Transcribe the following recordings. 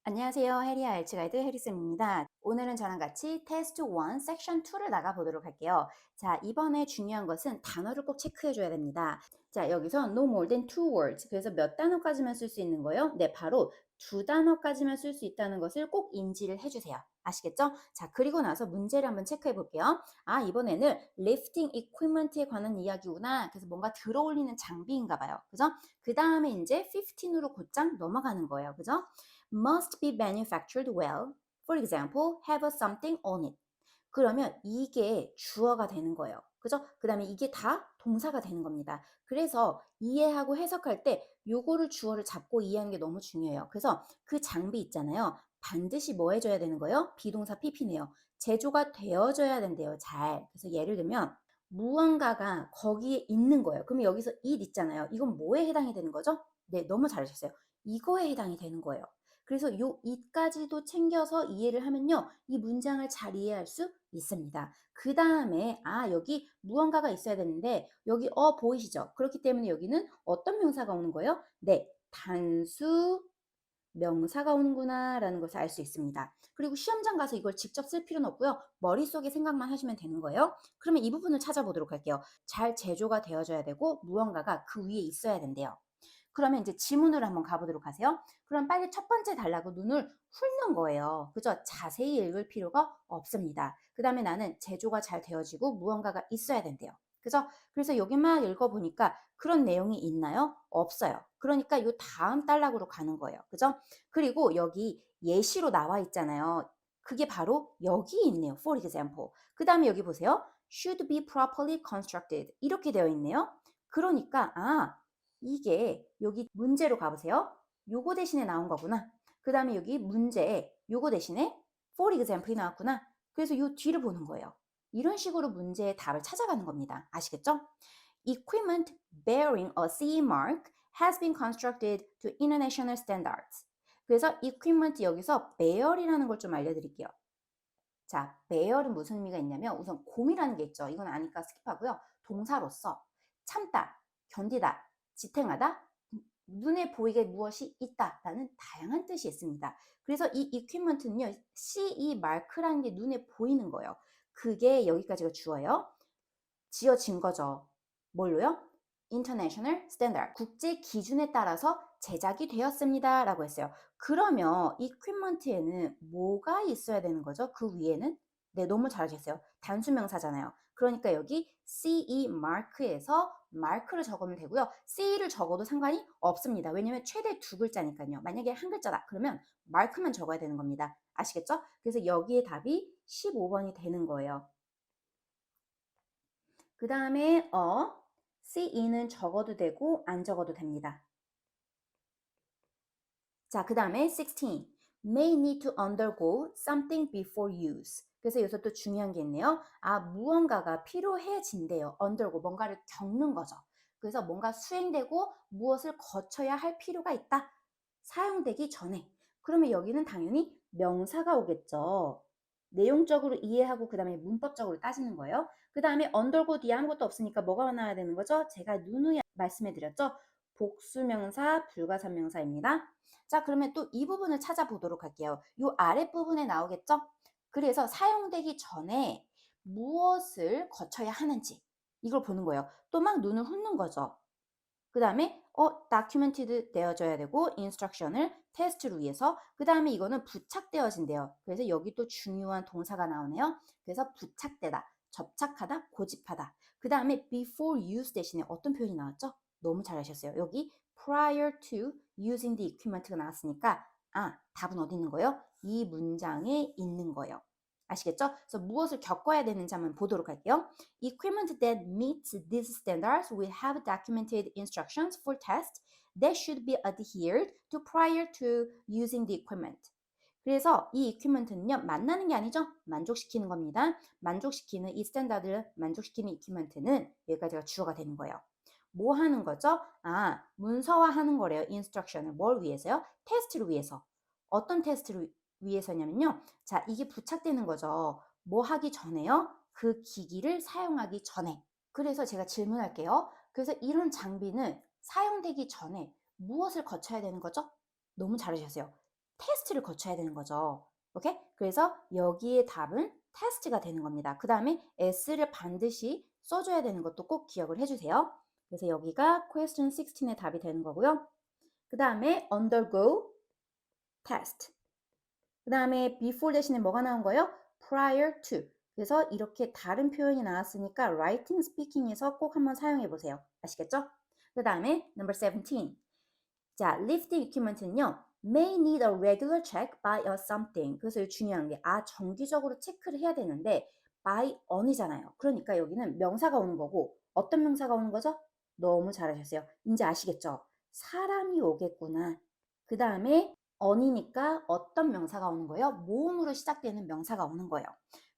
안녕하세요. 해리아 알츠 가이드 해리쌤입니다. 오늘은 저랑 같이 테스트 1 섹션 2를 나가보도록 할게요. 자, 이번에 중요한 것은 단어를 꼭 체크해줘야 됩니다. 자, 여기서 no more than two words. 그래서 몇 단어까지만 쓸 수 있는 거예요? 네, 바로 두 단어까지만 쓸 수 있다는 것을 꼭 인지를 해주세요. 아시겠죠? 자, 그리고 나서 문제를 한번 체크해 볼게요. 아, 이번에는 lifting equipment에 관한 이야기구나. 그래서 뭔가 들어올리는 장비인가 봐요. 그죠? 그 다음에 이제 15으로 곧장 넘어가는 거예요. 그죠? must be manufactured well. For example, have something on it. 그러면 이게 주어가 되는 거예요. 그죠? 그 다음에 이게 다 동사가 되는 겁니다. 그래서 이해하고 해석할 때 요거를 주어를 잡고 이해하는 게 너무 중요해요. 그래서 그 장비 있잖아요. 반드시 뭐 해줘야 되는 거예요? 비동사 PP네요. 제조가 되어져야 된대요. 잘. 그래서 예를 들면 무언가가 거기에 있는 거예요. 그럼 여기서 it 있잖아요. 이건 뭐에 해당이 되는 거죠? 네, 너무 잘하셨어요. 이거에 해당이 되는 거예요. 그래서 요 it까지도 챙겨서 이해를 하면요. 이 문장을 잘 이해할 수 있습니다. 그 다음에 여기 무언가가 있어야 되는데 여기 보이시죠? 그렇기 때문에 여기는 어떤 명사가 오는 거예요? 네, 단수 명사가 오는구나 라는 것을 알 수 있습니다. 그리고 시험장 가서 이걸 직접 쓸 필요는 없고요. 머릿속에 생각만 하시면 되는 거예요. 그러면 이 부분을 찾아보도록 할게요. 잘 제조가 되어져야 되고 무언가가 그 위에 있어야 된대요. 그러면 이제 지문으로 한번 가보도록 하세요. 그럼 빨리 첫 번째 달라고 눈을 훑는 거예요. 그죠? 자세히 읽을 필요가 없습니다. 그 다음에 나는 제조가 잘 되어지고 무언가가 있어야 된대요. 그죠? 그래서 여기 막 읽어보니까 그런 내용이 있나요? 없어요. 그러니까 요 다음 단락으로 가는 거예요. 그죠? 그리고 여기 예시로 나와 있잖아요. 그게 바로 여기 있네요. For example. 그 다음에 여기 보세요. should be properly constructed. 이렇게 되어 있네요. 그러니까 이게 여기 문제로 가보세요. 요거 대신에 나온 거구나. 그 다음에 여기 문제에 요거 대신에 for example이 나왔구나. 그래서 요 뒤를 보는 거예요. 이런 식으로 문제의 답을 찾아가는 겁니다. 아시겠죠? Equipment bearing a CE mark has been constructed to international standards. 그래서 equipment 여기서 bear이라는 걸 좀 알려드릴게요. 자, bear은 무슨 의미가 있냐면 우선 곰이라는 게 있죠. 이건 아니까 스킵하고요. 동사로서 참다, 견디다, 지탱하다, 눈에 보이게 무엇이 있다라는 다양한 뜻이 있습니다. 그래서 이 equipment는요. CE 마크라는 게 눈에 보이는 거예요. 그게 여기까지가 주어요. 지어진 거죠. 뭘로요? International Standard, 국제 기준에 따라서 제작이 되었습니다 라고 했어요. 그러면 equipment에는 뭐가 있어야 되는 거죠? 그 위에는? 네, 너무 잘하셨어요. 단수명사잖아요. 그러니까 여기 CE 마크에서 마크를 적으면 되고요. CE를 적어도 상관이 없습니다. 왜냐면 최대 두 글자니까요. 만약에 한 글자다 그러면 마크만 적어야 되는 겁니다. 아시겠죠? 그래서 여기에 답이 15번이 되는 거예요. 그 다음에 CE는 적어도 되고 안 적어도 됩니다. 자, 그 다음에 16. May need to undergo something before use. 그래서 여기서 또 중요한 게 있네요. 무언가가 필요해진대요. undergo, 뭔가를 겪는 거죠. 그래서 뭔가 수행되고 무엇을 거쳐야 할 필요가 있다. 사용되기 전에. 그러면 여기는 당연히 명사가 오겠죠. 내용적으로 이해하고 그 다음에 문법적으로 따지는 거예요. 그 다음에 undergo 뒤에 아무것도 없으니까 뭐가 나와야 되는 거죠? 제가 누누이 말씀해 드렸죠. 복수명사, 불가사명사입니다. 자, 그러면 또 이 부분을 찾아보도록 할게요. 이 아랫부분에 나오겠죠? 그래서 사용되기 전에 무엇을 거쳐야 하는지 이걸 보는 거예요. 또 막 눈을 훑는 거죠. 그 다음에 documented 되어져야 되고 instruction을 테스트를 위해서 그 다음에 이거는 부착되어진대요. 그래서 여기 또 중요한 동사가 나오네요. 그래서 부착되다, 접착하다, 고집하다. 그 다음에 before use 대신에 어떤 표현이 나왔죠? 너무 잘하셨어요. 여기 prior to using the equipment가 나왔으니까 답은 어디 있는 거예요? 이 문장에 있는 거예요. 아시겠죠? 그래서 무엇을 겪어야 되는지 한번 보도록 할게요. Equipment that meets these standards will have documented instructions for tests that should be adhered to prior to using the equipment. 그래서 이 equipment는요, 만나는 게 아니죠? 만족시키는 겁니다. 만족시키는 이 스탠다드를 만족시키는 equipment는 여기까지가 주어가 되는 거예요. 뭐 하는 거죠? 문서화하는 거래요. instruction을. 뭘 위해서요? 테스트를 위해서. 어떤 테스트를 위해서냐면요. 자, 이게 부착되는 거죠. 뭐 하기 전에요? 그 기기를 사용하기 전에. 그래서 제가 질문할게요. 그래서 이런 장비는 사용되기 전에 무엇을 거쳐야 되는 거죠? 너무 잘하셨어요. 테스트를 거쳐야 되는 거죠. 오케이? 그래서 여기에 답은 테스트가 되는 겁니다. 그 다음에 s를 반드시 써줘야 되는 것도 꼭 기억을 해주세요. 그래서 여기가 question 16의 답이 되는 거고요. 그 다음에 undergo test. 그 다음에 before 대신에 뭐가 나온 거예요? prior to. 그래서 이렇게 다른 표현이 나왔으니까 writing, speaking에서 꼭 한번 사용해 보세요. 아시겠죠? 그 다음에 number 17. 자, lifting equipment는요. may need a regular check by a something. 그래서 중요한 게 정기적으로 체크를 해야 되는데 by on이잖아요. 그러니까 여기는 명사가 오는 거고 어떤 명사가 오는 거죠? 너무 잘하셨어요. 이제 아시겠죠? 사람이 오겠구나. 그 다음에 on이니까 어떤 명사가 오는 거예요? 모음으로 시작되는 명사가 오는 거예요.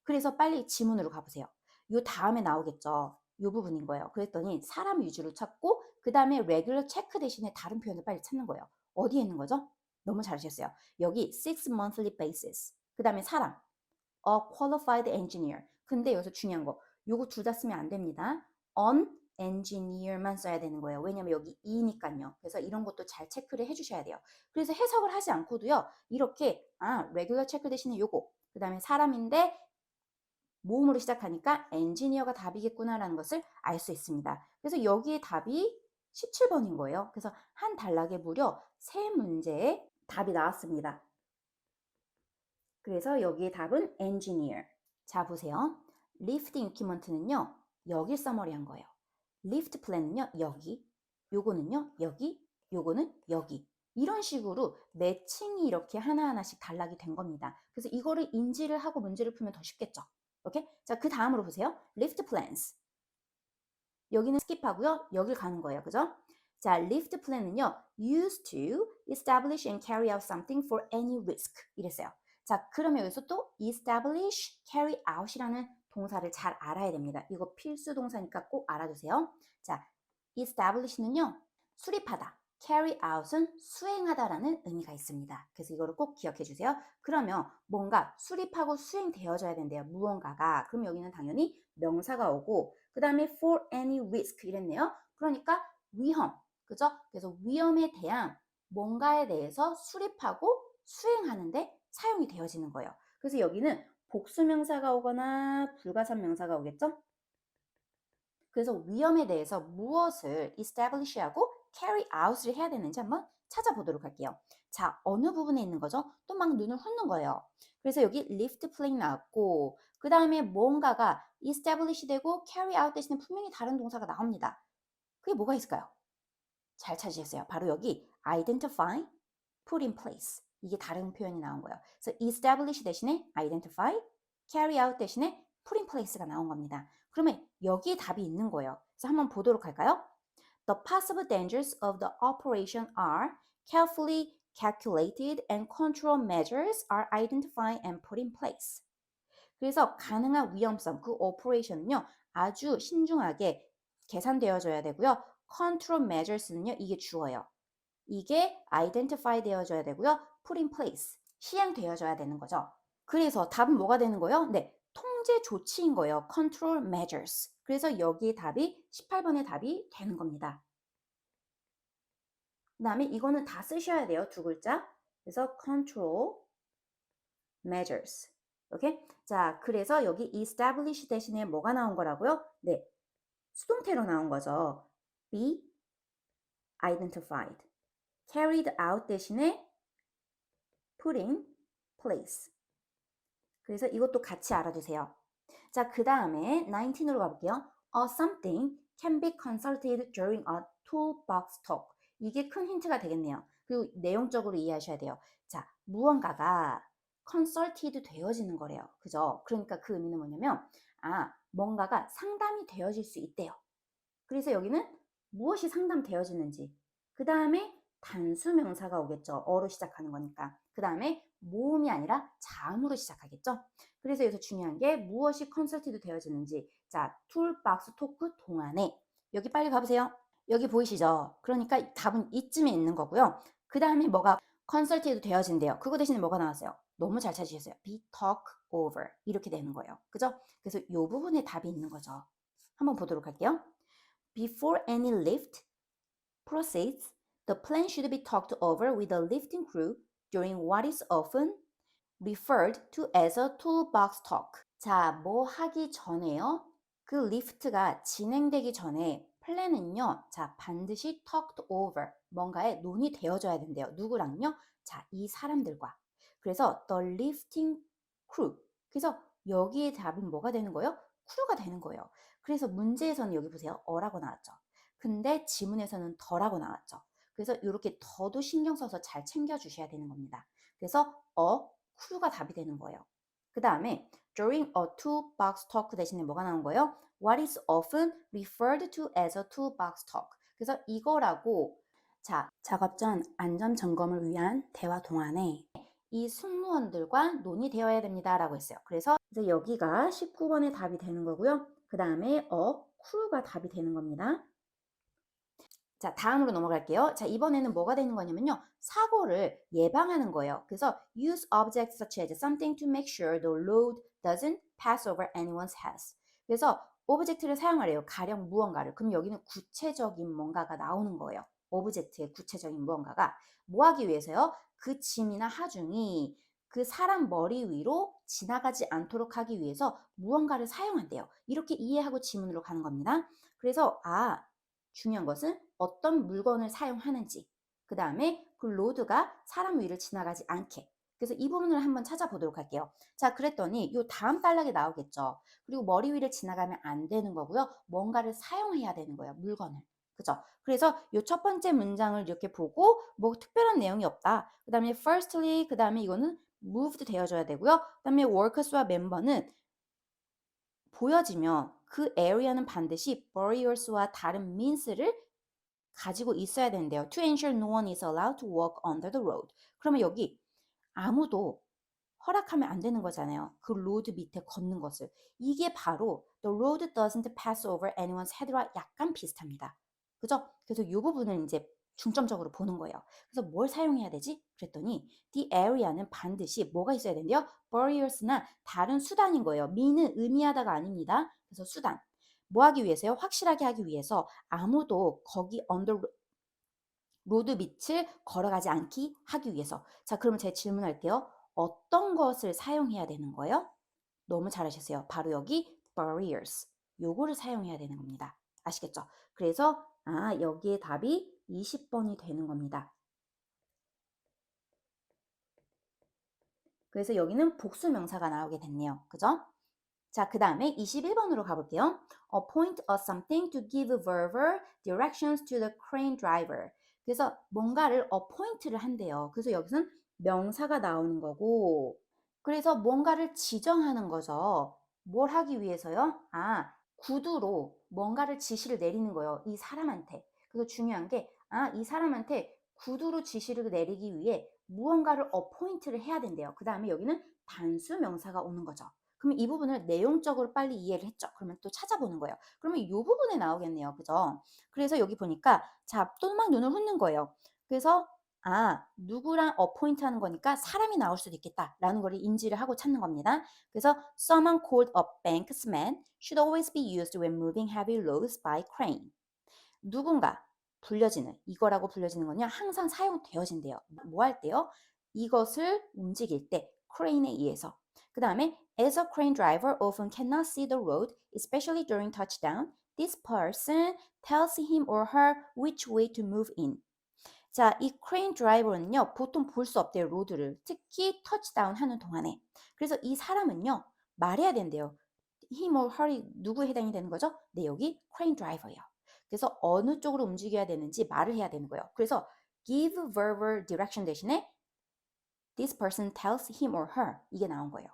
그래서 빨리 지문으로 가보세요. 요 다음에 나오겠죠. 요 부분인 거예요. 그랬더니 사람 위주로 찾고 그 다음에 regular check 대신에 다른 표현을 빨리 찾는 거예요. 어디에 있는 거죠? 너무 잘하셨어요. 여기 6 monthly basis. 그 다음에 사람. A qualified engineer. 근데 여기서 중요한 거. 요거 둘 다 쓰면 안 됩니다. On engineer만 써야 되는 거예요. 왜냐면 여기 이니까요. 그래서 이런 것도 잘 체크를 해주셔야 돼요. 그래서 해석을 하지 않고도요. 이렇게 regular check 대신에 요거. 그 다음에 사람인데 모음으로 시작하니까 엔지니어가 답이겠구나라는 것을 알 수 있습니다. 그래서 여기에 답이 17번인 거예요. 그래서 한 단락에 무려 3문제의 답이 나왔습니다. 그래서 여기에 답은 engineer. 자, 보세요. lifting equipment는요. 여기 써머리한 거예요. lift plan은요. 여기. 요거는요. 여기. 요거는 여기. 이런 식으로 매칭이 이렇게 하나하나씩 단락이 된 겁니다. 그래서 이거를 인지를 하고 문제를 풀면 더 쉽겠죠. 오케이? 자, 그 다음으로 보세요. lift plans. 여기는 스킵하고요. 여길 가는 거예요. 그죠? 자, lift plan은요. used to establish and carry out something for any risk. 이랬어요. 자, 그러면 여기서 또 establish, carry out이라는 동사를 잘 알아야 됩니다. 이거 필수 동사니까 꼭 알아두세요. 자, establish는요. 수립하다. carry out은 수행하다라는 의미가 있습니다. 그래서 이거를 꼭 기억해 주세요. 그러면 뭔가 수립하고 수행되어져야 된대요. 무언가가. 그럼 여기는 당연히 명사가 오고 그 다음에 for any risk 이랬네요. 그러니까 위험. 그죠? 그래서 위험에 대한 뭔가에 대해서 수립하고 수행하는데 사용이 되어지는 거예요. 그래서 여기는 복수명사가 오거나 불가산 명사가 오겠죠? 그래서 위험에 대해서 무엇을 establish하고 carry out을 해야 되는지 한번 찾아보도록 할게요. 자, 어느 부분에 있는 거죠? 또 막 눈을 훑는 거예요. 그래서 여기 lift plane 나왔고 그 다음에 뭔가가 establish 되고 carry out 대신에 분명히 다른 동사가 나옵니다. 그게 뭐가 있을까요? 잘 찾으셨어요. 바로 여기 identify, put in place. 이게 다른 표현이 나온 거예요. 그래서 establish 대신에 identify, carry out 대신에 put in place가 나온 겁니다. 그러면 여기에 답이 있는 거예요. 그래서 한번 보도록 할까요? The possible dangers of the operation are carefully calculated and control measures are identified and put in place. 그래서 가능한 위험성, 그 operation은요, 아주 신중하게 계산되어져야 되고요. control measures는요, 이게 주어예요. 이게 identify 되어져야 되고요. put in place, 시행되어져야 되는 거죠. 그래서 답은 뭐가 되는 거예요? 네, 통제 조치인 거예요. control measures. 그래서 여기에 답이 18번의 답이 되는 겁니다. 그 다음에 이거는 다 쓰셔야 돼요. 두 글자. 그래서 control measures. 오케이? 자, 그래서 여기 establish 대신에 뭐가 나온 거라고요? 네, 수동태로 나온 거죠. be identified. carried out 대신에 put in place. 그래서 이것도 같이 알아두세요. 자, 그 다음에 19으로 가볼게요. A something can be consulted during a toolbox talk. 이게 큰 힌트가 되겠네요. 그리고 내용적으로 이해하셔야 돼요. 자, 무언가가 consulted 되어지는 거래요. 그죠? 그러니까 그 의미는 뭐냐면, 뭔가가 상담이 되어질 수 있대요. 그래서 여기는 무엇이 상담되어지는지, 그 다음에 단수 명사가 오겠죠. 어로 시작하는 거니까. 그 다음에 모음이 아니라 자음으로 시작하겠죠. 그래서 여기서 중요한 게 무엇이 컨설티드 되어지는지. 자, 툴박스 토크 동안에 여기 빨리 가보세요. 여기 보이시죠? 그러니까 답은 이쯤에 있는 거고요. 그 다음에 뭐가 컨설티드 되어진대요. 그거 대신에 뭐가 나왔어요? 너무 잘 찾으셨어요. be talk over 이렇게 되는 거예요. 그죠? 그래서 이 부분에 답이 있는 거죠. 한번 보도록 할게요. Before any lift proceeds, the plan should be talked over with the lifting crew during what is often referred to as a toolbox talk. 자, 뭐 하기 전에요? 그 리프트가 진행되기 전에 플랜은요. 자, 반드시 talked over. 뭔가에 논의되어져야 된대요. 누구랑요? 자, 이 사람들과. 그래서 the lifting crew. 그래서 여기에 답은 뭐가 되는 거예요? 크루가 되는 거예요. 그래서 문제에서는 여기 보세요. 어라고 나왔죠. 근데 지문에서는 더라고 나왔죠. 그래서 이렇게 더도 신경 써서 잘 챙겨 주셔야 되는 겁니다. 그래서 크루가 답이 되는 거예요. 그 다음에 during a toolbox talk 대신에 뭐가 나온 거예요? What is often referred to as a toolbox talk. 그래서 이거라고 자, 작업 전 안전 점검을 위한 대화 동안에 이 승무원들과 논의되어야 됩니다 라고 했어요. 그래서 이제 여기가 19번의 답이 되는 거고요. 그 다음에 크루가 답이 되는 겁니다. 자, 다음으로 넘어갈게요. 자, 이번에는 뭐가 되는 거냐면요. 사고를 예방하는 거예요. 그래서 use objects such as something to make sure the load doesn't pass over anyone's heads. 그래서 오브젝트를 사용하래요. 가령 무언가를. 그럼 여기는 구체적인 뭔가가 나오는 거예요. 오브젝트의 구체적인 무언가가 뭐 하기 위해서요? 그 짐이나 하중이 그 사람 머리 위로 지나가지 않도록 하기 위해서 무언가를 사용한대요. 이렇게 이해하고 지문으로 가는 겁니다. 그래서 중요한 것은 어떤 물건을 사용하는지, 그 다음에 그 로드가 사람 위를 지나가지 않게. 그래서 이 부분을 한번 찾아보도록 할게요. 자, 그랬더니 이 다음 단락에 나오겠죠. 그리고 머리 위를 지나가면 안 되는 거고요. 뭔가를 사용해야 되는 거예요. 물건을. 그죠? 그래서 이 첫 번째 문장을 이렇게 보고 뭐 특별한 내용이 없다. 그 다음에 firstly, 그 다음에 이거는 moved 되어줘야 되고요. 그 다음에 workers와 멤버는 보여지면 그 area는 반드시 barriers와 다른 means를 가지고 있어야 된대요. To ensure no one is allowed to walk under the road. 그러면 여기 아무도 허락하면 안 되는 거잖아요. 그 로드 밑에 걷는 것을. 이게 바로 the road doesn't pass over anyone's head와 약간 비슷합니다. 그죠? 그래서 이 부분을 이제 중점적으로 보는 거예요. 그래서 뭘 사용해야 되지? 그랬더니 the area는 반드시 뭐가 있어야 된대요? barriers나 다른 수단인 거예요. mean은 의미하다가 아닙니다. 그래서 수단. 뭐 하기 위해서요? 확실하게 하기 위해서 아무도 거기 언더 로드 밑을 걸어가지 않기 하기 위해서. 자, 그러면 제가 질문할게요. 어떤 것을 사용해야 되는 거예요? 너무 잘하셨어요. 바로 여기 barriers. 요거를 사용해야 되는 겁니다. 아시겠죠? 그래서 여기에 답이 20번이 되는 겁니다. 그래서 여기는 복수 명사가 나오게 됐네요. 그죠? 자, 그 다음에 21번으로 가볼게요. Appoint a something to give verbal directions to the crane driver. 그래서 뭔가를 appoint를 한대요. 그래서 여기서는 명사가 나오는 거고, 그래서 뭔가를 지정하는 거죠. 뭘 하기 위해서요? 구두로 뭔가를 지시를 내리는 거예요. 이 사람한테. 그래서 중요한 게, 이 사람한테 구두로 지시를 내리기 위해 무언가를 appoint를 해야 된대요. 그 다음에 여기는 단수 명사가 오는 거죠. 그러면 이 부분을 내용적으로 빨리 이해를 했죠. 그러면 또 찾아보는 거예요. 그러면 이 부분에 나오겠네요. 그죠? 그래서 여기 보니까 자, 또 막 눈을 훑는 거예요. 그래서 누구랑 어포인트 하는 거니까 사람이 나올 수도 있겠다라는 걸 인지를 하고 찾는 겁니다. 그래서 someone called a banksman should always be used when moving heavy loads by crane. 누군가 불려지는 이거라고 불려지는 건요. 항상 사용되어진대요. 뭐 할 때요? 이것을 움직일 때 크레인에 의해서. 그 다음에 as a crane driver often cannot see the road, especially during touchdown, this person tells him or her which way to move in. 자, 이 크레인 드라이버는요, 보통 볼 수 없대요, 로드를. 특히 터치다운 하는 동안에. 그래서 이 사람은요, 말해야 된대요. him or her이 누구에 해당이 되는 거죠? 네, 여기 크레인 드라이버예요. 그래서 어느 쪽으로 움직여야 되는지 말을 해야 되는 거예요. 그래서 give verbal direction 대신에 this person tells him or her 이게 나온 거예요.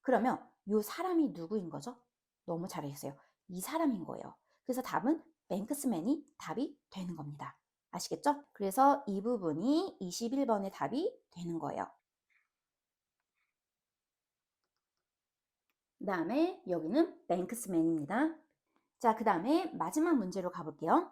그러면 이 사람이 누구인 거죠? 너무 잘하셨어요. 이 사람인 거예요. 그래서 답은 뱅크스맨이 답이 되는 겁니다. 아시겠죠? 그래서 이 부분이 21번의 답이 되는 거예요. 그 다음에 여기는 뱅크스맨입니다. 자, 그 다음에 마지막 문제로 가볼게요.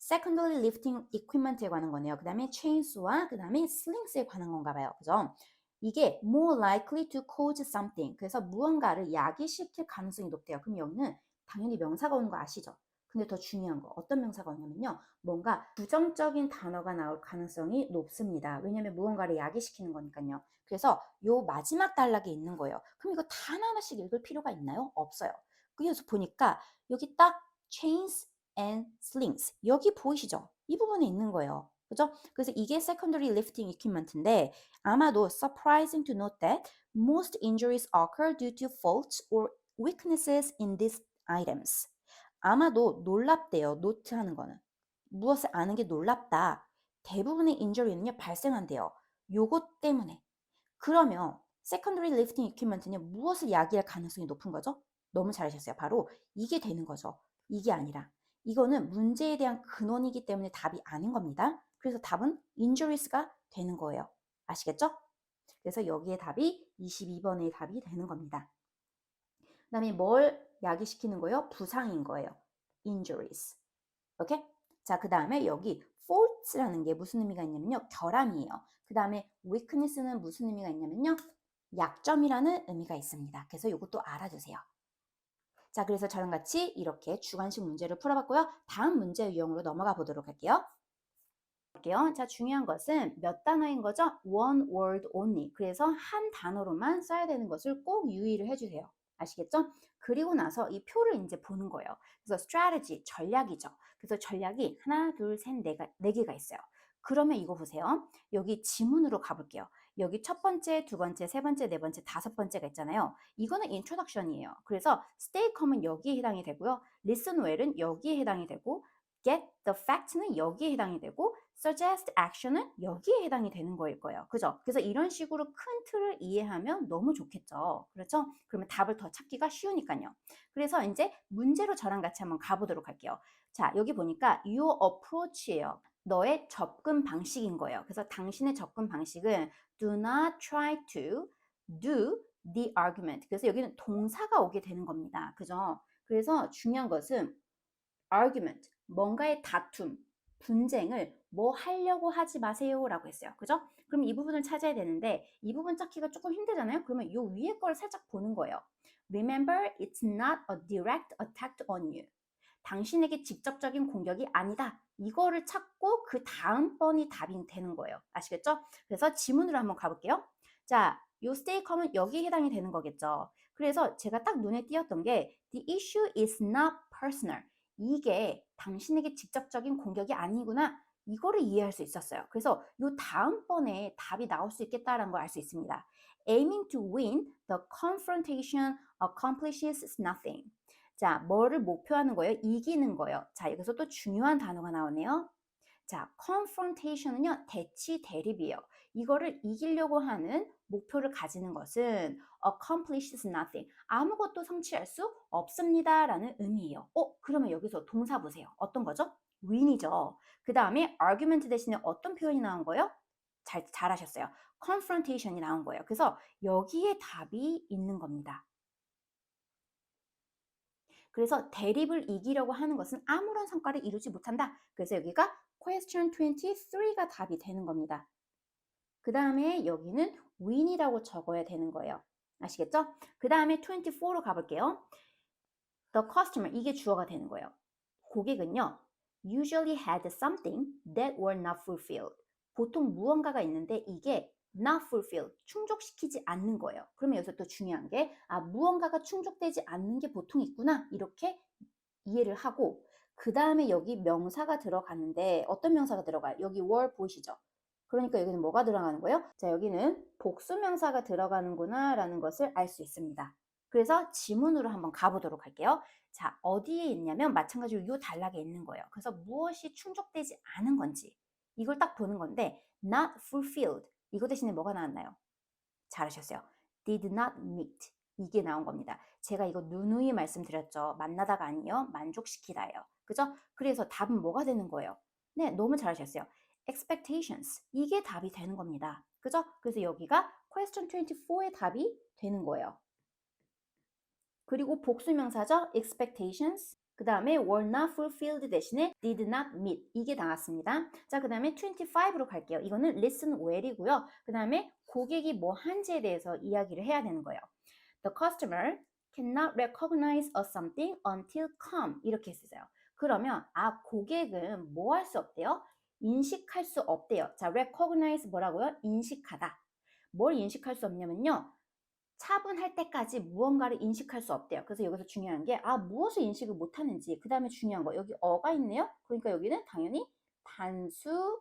Secondary lifting equipment에 관한 거네요. 그 다음에 chains와 그 다음에 slings에 관한 건가 봐요. 그죠? 이게 more likely to cause something. 그래서 무언가를 야기시킬 가능성이 높대요. 그럼 여기는 당연히 명사가 오는 거 아시죠? 근데 더 중요한 거 어떤 명사가 오냐면요. 뭔가 부정적인 단어가 나올 가능성이 높습니다. 왜냐하면 무언가를 야기시키는 거니까요. 그래서 요 마지막 단락에 있는 거예요. 그럼 이거 다 하나하나씩 읽을 필요가 있나요? 없어요. 그래서 보니까 여기 딱 chains and slings 여기 보이시죠? 이 부분에 있는 거예요. 그죠? 그래서 이게 secondary lifting equipment인데 아마도 surprising to note that most injuries occur due to faults or weaknesses in these items. 아마도 놀랍대요. 노트하는 거는. 무엇을 아는 게 놀랍다. 대부분의 인저리는요 발생한대요. 요것 때문에. 그러면 secondary lifting equipment는요 무엇을 야기할 가능성이 높은 거죠? 너무 잘하셨어요. 바로 이게 되는 거죠. 이게 아니라 이거는 문제에 대한 근원이기 때문에 답이 아닌 겁니다. 그래서 답은 injuries가 되는 거예요. 아시겠죠? 그래서 여기에 답이 22번의 답이 되는 겁니다. 그 다음에 뭘 야기시키는 거예요? 부상인 거예요. injuries. 오케이? 자, 그 다음에 여기 faults라는 게 무슨 의미가 있냐면요. 결함이에요. 그 다음에 weakness는 무슨 의미가 있냐면요. 약점이라는 의미가 있습니다. 그래서 이것도 알아두세요. 자, 그래서 저랑 같이 이렇게 주관식 문제를 풀어봤고요. 다음 문제 유형으로 넘어가 보도록 할게요. 자, 중요한 것은 몇 단어인 거죠? One word only. 그래서 한 단어로만 써야 되는 것을 꼭 유의를 해주세요. 아시겠죠? 그리고 나서 이 표를 이제 보는 거예요. 그래서 strategy, 전략이죠. 그래서 전략이 하나, 둘, 셋, 네 개가 있어요. 그러면 이거 보세요. 여기 지문으로 가볼게요. 여기 첫 번째, 두 번째, 세 번째, 네 번째, 다섯 번째가 있잖아요. 이거는 introduction이에요. 그래서 stay calm은 여기에 해당이 되고요. listen well은 여기에 해당이 되고 get the fact는 여기에 해당이 되고 suggest action은 여기에 해당이 되는 거일 거예요. 그죠? 그래서 이런 식으로 큰 틀을 이해하면 너무 좋겠죠. 그렇죠? 그러면 답을 더 찾기가 쉬우니까요. 그래서 이제 문제로 저랑 같이 한번 가보도록 할게요. 자, 여기 보니까 your approach예요. 너의 접근 방식인 거예요. 그래서 당신의 접근 방식은 do not try to do the argument. 그래서 여기는 동사가 오게 되는 겁니다. 그죠? 그래서 중요한 것은 argument, 뭔가의 다툼, 분쟁을 뭐 하려고 하지 마세요 라고 했어요. 그죠? 그럼 이 부분을 찾아야 되는데 이 부분 찾기가 조금 힘들잖아요. 그러면 이 위에 걸 살짝 보는 거예요. Remember, it's not a direct attack on you. 당신에게 직접적인 공격이 아니다. 이거를 찾고 그 다음번이 답이 되는 거예요. 아시겠죠? 그래서 지문으로 한번 가볼게요. 자, 요 stay calm은 여기에 해당이 되는 거겠죠. 그래서 제가 딱 눈에 띄었던 게 the issue is not personal. 이게 당신에게 직접적인 공격이 아니구나. 이거를 이해할 수 있었어요. 그래서 요 다음번에 답이 나올 수 있겠다라는 걸 알 수 있습니다. Aiming to win, the confrontation accomplishes nothing. 자, 뭐를 목표하는 거예요? 이기는 거예요. 자, 여기서 또 중요한 단어가 나오네요. 자, confrontation은요, 대치, 대립이에요. 이거를 이기려고 하는 목표를 가지는 것은 accomplishes nothing. 아무것도 성취할 수 없습니다. 라는 의미예요. 그러면 여기서 동사 보세요. 어떤 거죠? win이죠. 그 다음에 argument 대신에 어떤 표현이 나온 거예요? 잘하셨어요. confrontation이 나온 거예요. 그래서 여기에 답이 있는 겁니다. 그래서 대립을 이기려고 하는 것은 아무런 성과를 이루지 못한다. 그래서 여기가 question 23가 답이 되는 겁니다. 그 다음에 여기는 win이라고 적어야 되는 거예요. 아시겠죠? 그 다음에 24로 가볼게요. The customer, 이게 주어가 되는 거예요. 고객은요, usually had something that were not fulfilled. 보통 무언가가 있는데 이게 not fulfilled, 충족시키지 않는 거예요. 그러면 여기서 또 중요한 게 무언가가 충족되지 않는 게 보통 있구나. 이렇게 이해를 하고 그 다음에 여기 명사가 들어가는데 어떤 명사가 들어가요? 여기 were 보이시죠? 그러니까 여기는 뭐가 들어가는 거예요? 자, 여기는 복수명사가 들어가는구나 라는 것을 알 수 있습니다. 그래서 지문으로 한번 가보도록 할게요. 자, 어디에 있냐면 마찬가지로 이 단락에 있는 거예요. 그래서 무엇이 충족되지 않은 건지 이걸 딱 보는 건데 not fulfilled 이거 대신에 뭐가 나왔나요? 잘하셨어요. did not meet 이게 나온 겁니다. 제가 이거 누누이 말씀드렸죠. 만나다가 아니요. 만족시키다예요. 그죠? 그래서 답은 뭐가 되는 거예요? 네, 너무 잘하셨어요. expectations 이게 답이 되는 겁니다. 그죠? 그래서 여기가 question 24의 답이 되는 거예요. 그리고 복수명사죠. expectations. 그 다음에 were not fulfilled 대신에 did not meet 이게 나왔습니다. 자, 그 다음에 25로 갈게요. 이거는 listen well이고요. 그 다음에 고객이 뭐 한지에 대해서 이야기를 해야 되는 거예요. The customer cannot recognize a something until come 이렇게 했어요. 그러면 고객은 뭐 할 수 없대요? 인식할 수 없대요. 자, recognize 뭐라고요? 인식하다. 뭘 인식할 수 없냐면요. 차분할 때까지 무언가를 인식할 수 없대요. 그래서 여기서 중요한 게 무엇을 인식을 못하는지. 그 다음에 중요한 거 여기 어가 있네요. 그러니까 여기는 당연히 단수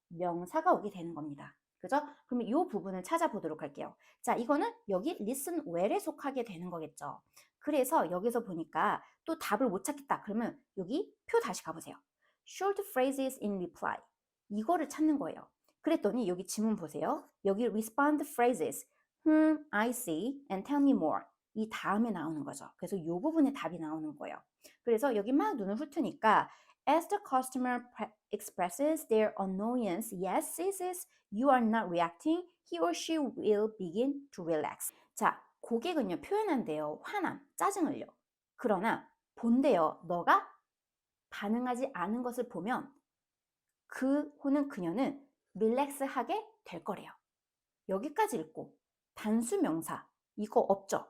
명사가 오게 되는 겁니다. 그죠? 그러면 이 부분을 찾아보도록 할게요. 자, 이거는 여기 listen well에 속하게 되는 거겠죠. 그래서 여기서 보니까 또 답을 못 찾겠다. 그러면 여기 표 다시 가보세요. Short phrases in reply. 이거를 찾는 거예요. 그랬더니 여기 지문 보세요. 여기 respond phrases. I see and tell me more. 이 다음에 나오는 거죠. 그래서 이 부분에 답이 나오는 거예요. 그래서 여기 막 눈을 훑으니까 as the customer expresses their annoyance, yes, says you are not reacting, he or she will begin to relax. 자, 고객은요 표현한대요. 화남, 짜증을요. 그러나 본대요. 너가 반응하지 않은 것을 보면 그 혹은 그녀는 릴렉스하게 될 거래요. 여기까지 읽고 단수 명사 이거 없죠.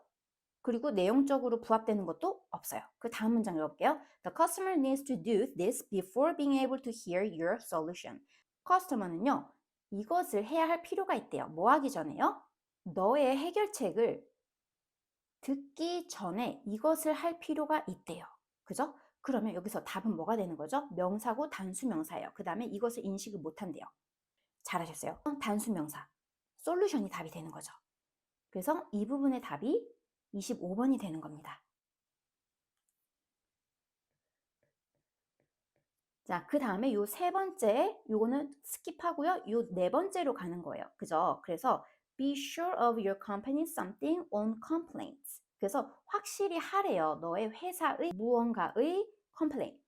그리고 내용적으로 부합되는 것도 없어요. 그 다음 문장 읽어볼게요. The customer needs to do this before being able to hear your solution. 커스터머는요, 이것을 해야 할 필요가 있대요. 뭐 하기 전에요? 너의 해결책을 듣기 전에 이것을 할 필요가 있대요. 그죠? 그러면 여기서 답은 뭐가 되는 거죠? 명사고 단수 명사예요. 그 다음에 이것을 인식을 못한대요. 잘하셨어요. 단수 명사. 솔루션이 답이 되는 거죠. 그래서 이 부분의 답이 25번이 되는 겁니다. 자, 그 다음에 요 세 번째, 요거는 스킵하고요. 요 네 번째로 가는 거예요. 그죠? 그래서 be sure of your company something on complaints. 그래서 확실히 하래요. 너의 회사의 무언가의 complaint.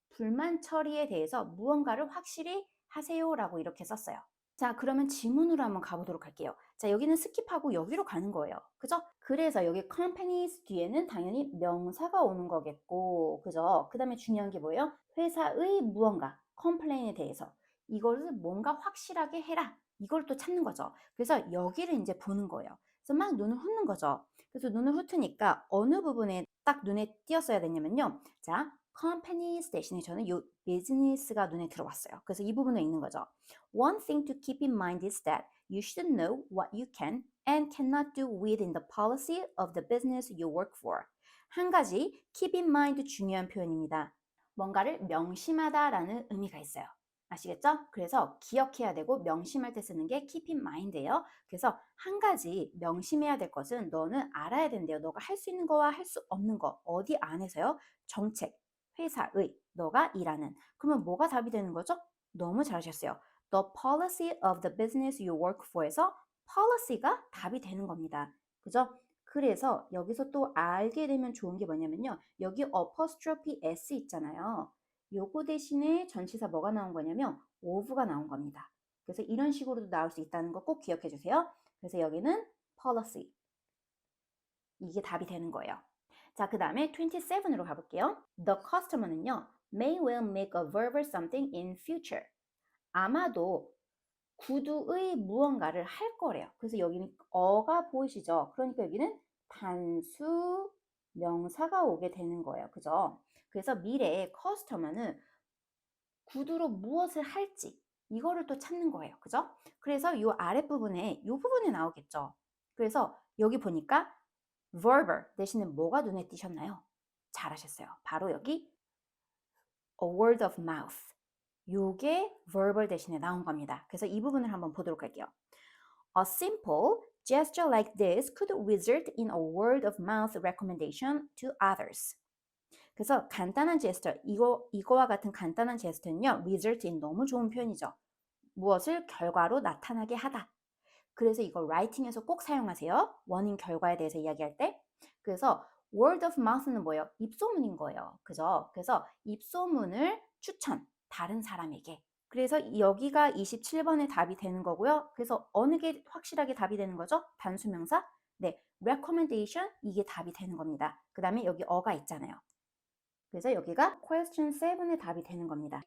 불만 처리에 대해서 무언가를 확실히 하세요라고 이렇게 썼어요. 자, 그러면 지문으로 한번 가보도록 할게요. 자, 여기는 스킵하고 여기로 가는 거예요. 그죠? 그래서 여기 companies 뒤에는 당연히 명사가 오는 거겠고, 그죠? 그 다음에 중요한 게 뭐예요? 회사의 무언가, complain에 대해서. 이거를 뭔가 확실하게 해라. 이걸 또 찾는 거죠. 그래서 여기를 이제 보는 거예요. 그래서 막 눈을 훑는 거죠. 그래서 눈을 훑으니까 어느 부분에 딱 눈에 띄었어야 되냐면요. 자, companies 대신에 저는 이 business가 눈에 들어왔어요. 그래서 이 부분을 읽는 거죠. One thing to keep in mind is that you should know what you can and cannot do within the policy of the business you work for. 한 가지 keep in mind 중요한 표현입니다. 뭔가를 명심하다라는 의미가 있어요. 아시겠죠? 그래서 기억해야 되고 명심할 때 쓰는 게 keep in mind예요. 그래서 한 가지 명심해야 될 것은 너는 알아야 된대요. 너가 할 수 있는 거와 할 수 없는 거 어디 안에서요? 정책, 회사의, 너가 일하는. 그러면 뭐가 답이 되는 거죠? 너무 잘하셨어요. The policy of the business you work for에서 policy가 답이 되는 겁니다. 그죠? 그래서 여기서 또 알게 되면 좋은 게 뭐냐면요. 여기 apostrophe s 있잖아요. 요거 대신에 전치사 뭐가 나온 거냐면 of가 나온 겁니다. 그래서 이런 식으로도 나올 수 있다는 거 꼭 기억해 주세요. 그래서 여기는 policy. 이게 답이 되는 거예요. 자, 그 다음에 27으로 가볼게요. The customer는요, may well make a verbal something in future. 아마도 구두의 무언가를 할 거래요. 그래서 여기는 어가 보이시죠? 그러니까 여기는 단수 명사가 오게 되는 거예요. 그죠? 그래서 미래의 커스터머는 구두로 무엇을 할지 이거를 또 찾는 거예요. 그죠? 그래서 이 아랫부분에 이 부분에 나오겠죠. 그래서 여기 보니까 verbal 대신에 뭐가 눈에 띄셨나요? 잘하셨어요. 바로 여기 a word of mouth. 요게 verbal 대신에 나온 겁니다. 그래서 이 부분을 한번 보도록 할게요. A simple gesture like this could result in a word of mouth recommendation to others. 그래서 간단한 제스처, 이거와 같은 간단한 제스처는요, result in 너무 좋은 표현이죠. 무엇을 결과로 나타나게 하다. 그래서 이거 writing에서 꼭 사용하세요. 원인 결과에 대해서 이야기할 때. 그래서 word of mouth는 뭐예요? 입소문인 거예요. 그죠? 그래서 입소문을 추천, 다른 사람에게. 그래서 여기가 27번의 답이 되는 거고요. 그래서 어느 게 확실하게 답이 되는 거죠? 단수명사? 네, recommendation 이게 답이 되는 겁니다. 그 다음에 여기 어가 있잖아요. 그래서 여기가 question 7의 답이 되는 겁니다.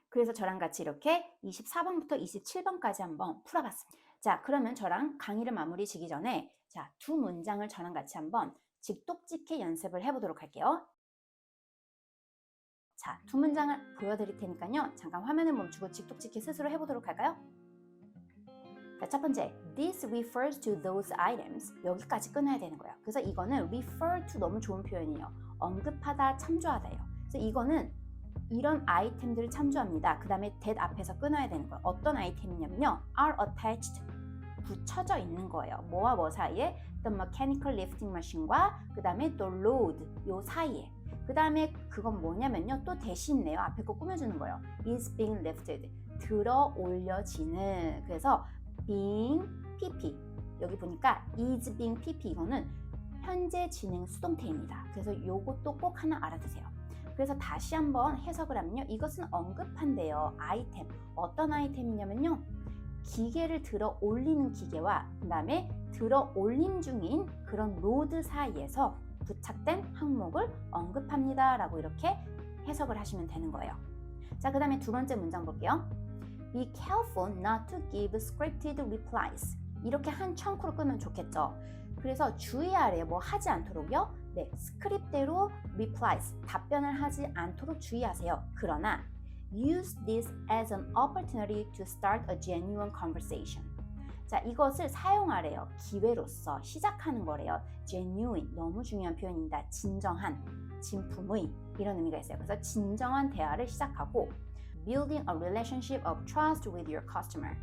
그래서 저랑 같이 이렇게 24번부터 27번까지 한번 풀어봤습니다. 자, 그러면 저랑 강의를 마무리 지기 전에 자, 두 문장을 저랑 같이 한번 직독직해 연습을 해보도록 할게요. 자, 두 문장을 보여드릴 테니까요. 잠깐 화면을 멈추고 직독직해 스스로 해보도록 할까요? 자, 첫 번째, this refers to those items. 여기까지 끊어야 되는 거예요. 그래서 이거는 refer to 너무 좋은 표현이에요. 언급하다, 참조하다예요. 그래서 이거는 이런 아이템들을 참조합니다. 그 다음에 that 앞에서 끊어야 되는 거예요. 어떤 아이템이냐면요. are attached. 붙여져 있는 거예요. 뭐와 뭐 사이에? The mechanical lifting machine과 그 다음에 또 load 요 사이에. 그 다음에 그건 뭐냐면요. 또 대신네요. 앞에 거 꾸며주는 거예요. is being lifted. 들어 올려지는. 그래서 being pp. 여기 보니까 is being pp. 이거는 현재 진행 수동태입니다. 그래서 요것도 꼭 하나 알아두세요. 그래서 다시 한번 해석을 하면요. 이것은 언급한대요. 아이템. 어떤 아이템이냐면요. 기계를 들어 올리는 기계와 그 다음에 들어 올림 중인 그런 로드 사이에서 부착된 항목을 언급합니다. 라고 이렇게 해석을 하시면 되는 거예요. 자, 그 다음에 두 번째 문장 볼게요. Be careful not to give scripted replies. 이렇게 한 청크로 끄면 좋겠죠. 그래서 주의하래요. 뭐 하지 않도록요. 네, 스크립트대로 replies, 답변을 하지 않도록 주의하세요. 그러나 use this as an opportunity to start a genuine conversation. 자, 이것을 사용하래요. 기회로서 시작하는 거래요. genuine, 너무 중요한 표현입니다. 진정한, 진품의 이런 의미가 있어요. 그래서 진정한 대화를 시작하고 building a relationship of trust with your customer.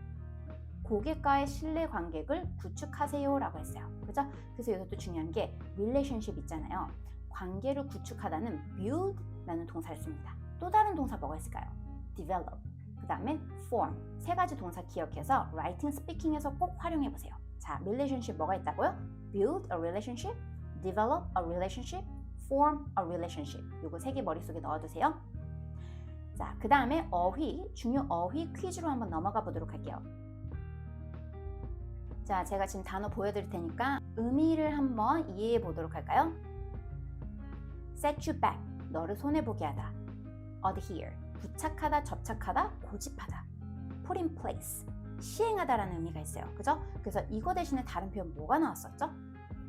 고객과의 신뢰 관계를 구축하세요 라고 했어요. 그죠? 그래서 이것도 중요한 게 relationship 있잖아요. 관계를 구축하다는 build 라는 동사를 씁니다. 또 다른 동사 뭐가 있을까요? develop, 그 다음에 form. 세 가지 동사 기억해서 writing, speaking에서 꼭 활용해 보세요. 자, relationship 뭐가 있다고요? build a relationship, develop a relationship, form a relationship. 요거 세 개 머릿속에 넣어두세요. 자, 그 다음에 어휘, 중요 어휘 퀴즈로 한번 넘어가 보도록 할게요. 자, 제가 지금 단어 보여드릴 테니까 의미를 한번 이해해 보도록 할까요? set you back, 너를 손해보게 하다. adhere, 부착하다, 접착하다, 고집하다. put in place, 시행하다라는 의미가 있어요. 그죠? 그래서 이거 대신에 다른 표현 뭐가 나왔었죠?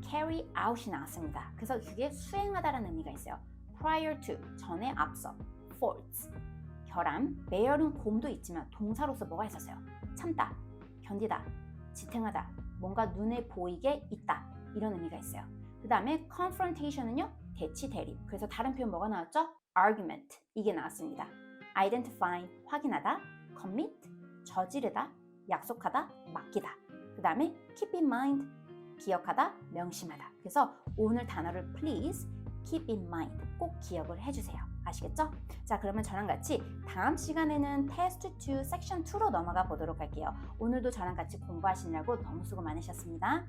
carry out이 나왔습니다. 그래서 그게 수행하다라는 의미가 있어요. prior to, 전에 앞서. faults, 결함, bear은 곰도 있지만 동사로서 뭐가 있었어요? 참다, 견디다, 지탱하다, 뭔가 눈에 보이게 있다, 이런 의미가 있어요. 그 다음에 confrontation은요, 대치, 대립. 그래서 다른 표현 뭐가 나왔죠? argument, 이게 나왔습니다. identify, 확인하다, commit, 저지르다, 약속하다, 맡기다. 그 다음에 keep in mind, 기억하다, 명심하다. 그래서 오늘 단어를 please keep in mind, 꼭 기억을 해주세요. 아시겠죠? 자, 그러면 저랑 같이 다음 시간에는 테스트 2 섹션 2로 넘어가 보도록 할게요. 오늘도 저랑 같이 공부하시느라고 너무 수고 많으셨습니다.